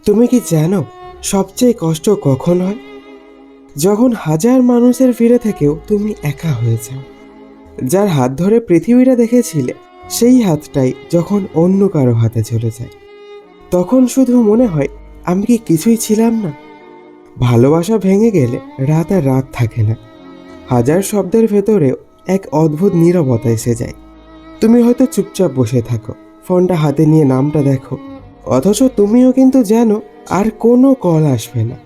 তুমি কি জানো সবচেয়ে কষ্ট কখন হয়? যখন হাজার মানুষের ভিড়ে থেকেও তুমি একা হয়ে যাও। যার হাত ধরে পৃথিবীটা দেখেছিলে সেই হাতটাই যখন অন্য কারো হাতে চলে যায়, তখন শুধু মনে হয় আমি কি কিছুই ছিলাম না। ভালোবাসা ভেঙে গেলে রাত আর রাত থাকে না। হাজার শব্দের ভেতরেও এক অদ্ভুত নীরবতা এসে যায়। তুমি হয়তো চুপচাপ বসে থাকো, ফোনটা হাতে নিয়ে নামটা দেখো, অথচ তুমিও কিন্তু জানো আর কোনো কল আসবে না।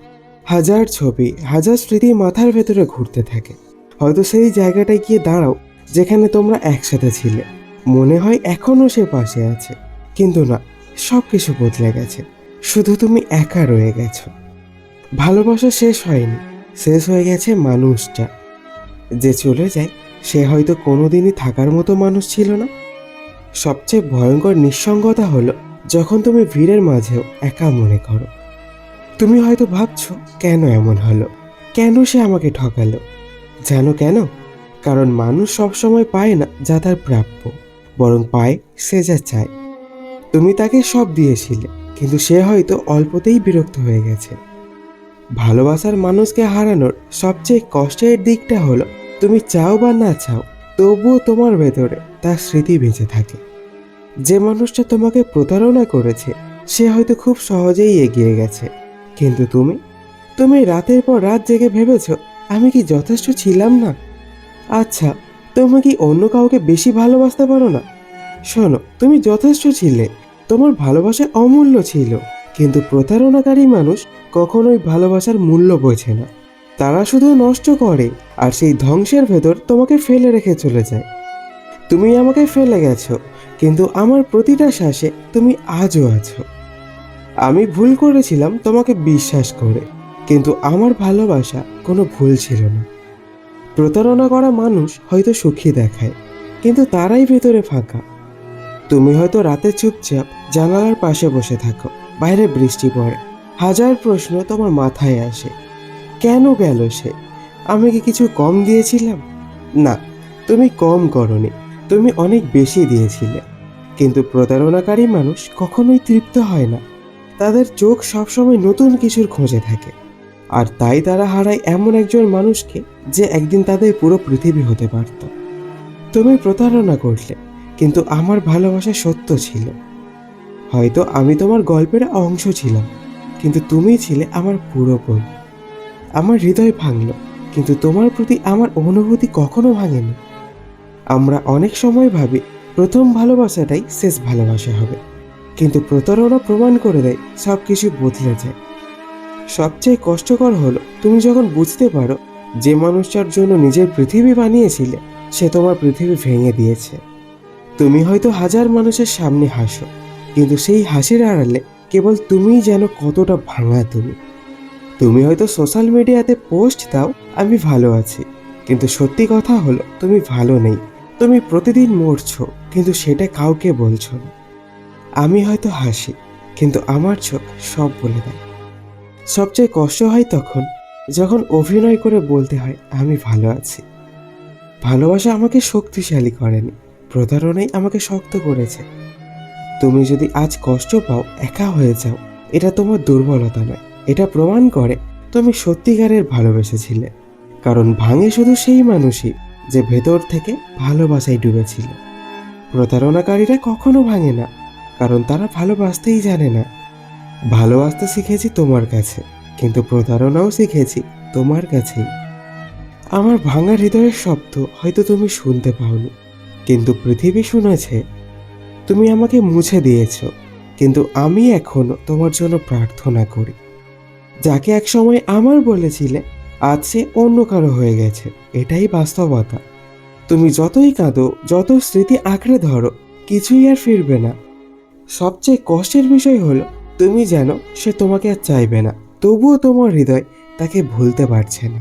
হাজার ছবি, হাজার স্মৃতি মাথার ভেতরে ঘুরতে থাকে। হয়তো সেই জায়গাটায় গিয়ে দাঁড়াও যেখানে তোমরা একসাথে ছিলে। মনে হয় এখনো সে পাশে আছে, কিন্তু না, সব কিছু বদলে গেছে। শুধু তুমি একা রয়ে গেছো। ভালোবাসা শেষ হয়নি, শেষ হয়ে গেছে মানুষটা। যে চলে যায় সে হয়তো কোনোদিনই থাকার মতো মানুষ ছিল না। সবচেয়ে ভয়ঙ্কর নিঃসঙ্গতা হলো যখন তুমি ভিড়ের মাঝেও একা মনে করো। তুমি হয়তো ভাবছো কেন এমন হলো, কেন সে আমাকে ঠকালো। জানো কেন? কারণ মানুষ সবসময় পায় না যা তার প্রাপ্য, বরং পায় সে যা চায়। তুমি তাকে সব দিয়েছিলে, কিন্তু সে হয়তো অল্পতেই বিরক্ত হয়ে গেছে। ভালোবাসার মানুষকে হারানোর সবচেয়ে কষ্টের দিকটা হলো তুমি চাও বা না চাও, তবুও তোমার ভেতরে তার স্মৃতি বেঁচে থাকে। যে মানুষটা তোমাকে প্রতারণা করেছে সে হয়তো খুব সহজেই এগিয়ে গেছে, কিন্তু তুমি রাতের পর রাত জেগে ভেবেছ আমি কি যথেষ্ট ছিলাম না। আচ্ছা, তুমি কি অন্য কাউকে বেশি ভালোবাসতে পারো না? শোনো, তুমি যথেষ্ট ছিলে, তোমার ভালোবাসা অমূল্য ছিল। কিন্তু প্রতারণাকারী মানুষ কখনোই ভালোবাসার মূল্য বোঝে না। তারা শুধু নষ্ট করে, আর সেই ধ্বংসের ভেতর তোমাকে ফেলে রেখে চলে যায়। তুমি আমাকে ফেলে গেছো, কিন্তু আমার প্রতিটা শ্বাসে তুমি আজও আছো। আমি ভুল করেছিলাম তোমাকে বিশ্বাস করে, কিন্তু আমার ভালোবাসা কোনো ভুল ছিল না। প্রতারণা করা মানুষ হয়তো সুখী দেখায়, কিন্তু তারাই ভেতরে ফাঁকা। তুমি হয়তো রাতে চুপচাপ জানালার পাশে বসে থাকো, বাইরে বৃষ্টি পড়ে, হাজার প্রশ্ন তোমার মাথায় আসে। কেন গেল সে? আমি কি কিছু কম দিয়েছিলাম? না, তুমি কম করনি, তুমি অনেক বেশি দিয়েছিলে। কিন্তু প্রতারণাকারী মানুষ কখনোই তৃপ্ত হয় না। তাদের চোখ সবসময় নতুন কিছুর খোঁজে থাকে, আর তাই তারা হারায় এমন একজন মানুষকে যে একদিন তাদের পুরো পৃথিবী হতে পারত। তুমি প্রতারণা করলে, কিন্তু আমার ভালোবাসা সত্য ছিল। হয়তো আমি তোমার গল্পের অংশ ছিলাম, কিন্তু তুমি ছিলে আমার পুরোপুরি। আমার হৃদয় ভাঙল, কিন্তু তোমার প্রতি আমার অনুভূতি কখনো ভাঙেনি। আমরা অনেক সময় ভাবি প্রথম ভালোবাসাটাই শেষ ভালোবাসা হবে, কিন্তু প্রতারণা প্রমাণ করে দেয় সব কিছু বদলে যায়। সবচেয়ে কষ্টকর হলো তুমি যখন বুঝতে পারো যে মানুষটার জন্য নিজের পৃথিবী বানিয়েছিলে সে তোমার পৃথিবী ভেঙে দিয়েছে। তুমি হয়তো হাজার মানুষের সামনে হাসো, কিন্তু সেই হাসির আড়ালে কেবল তুমিই যেন কতটা ভাঙা তুমি। তুমি হয়তো সোশ্যাল মিডিয়াতে পোস্ট দাও আমি ভালো আছি, কিন্তু সত্যি কথা হলো তুমি ভালো নেই। তুমি প্রতিদিন মরছো, কিন্তু সেটা কাউকে বলছো না। আমি হয়তো হাসি, কিন্তু আমার চোখ সব বলে দেয়। সবচেয়ে কষ্ট হয় তখন যখন অভিনয় করে বলতে হয় আমি ভালো আছি। ভালোবাসা আমাকে শক্তিশালী করেনি, প্রতারণাই আমাকে শক্ত করেছে। তুমি যদি আজ কষ্ট পাও, একা হয়ে যাও, এটা তোমার দুর্বলতা নয়, এটা প্রমাণ করে তুমি সত্যিকারের ভালোবেসেছিলে। কারণ ভাঙে শুধু সেই মানুষই যে ভেতর থেকে ভালোবাসায় ডুবেছিল। প্রতারণাকারীরা কখনো ভাঙে না, কারণ তারা ভালোবাসতেই জানে না। ভালোবাসতে শিখেছি তোমার কাছে, কিন্তু প্রতারণাও শিখেছি তোমার কাছেই। আমার ভাঙা হৃদয়ের শব্দ হয়তো তুমি শুনতে পাওনি, কিন্তু পৃথিবী শুনেছে। তুমি আমাকে মুছে দিয়েছ, কিন্তু আমি এখনো তোমার জন্য প্রার্থনা করি। যাকে একসময় আমার বলেছিলে আজ সে অন্য কারো হয়ে গেছে, এটাই বাস্তবতা। তুমি যতই কাঁদো, যত স্মৃতি আঁকড়ে ধরো, কিছুই আর ফিরবে না। সবচেয়ে কষ্টের বিষয় হলো তুমি জানো সে তোমাকে আর চাইবে না, তবুও তোমার হৃদয় তাকে ভুলতে পারছে না।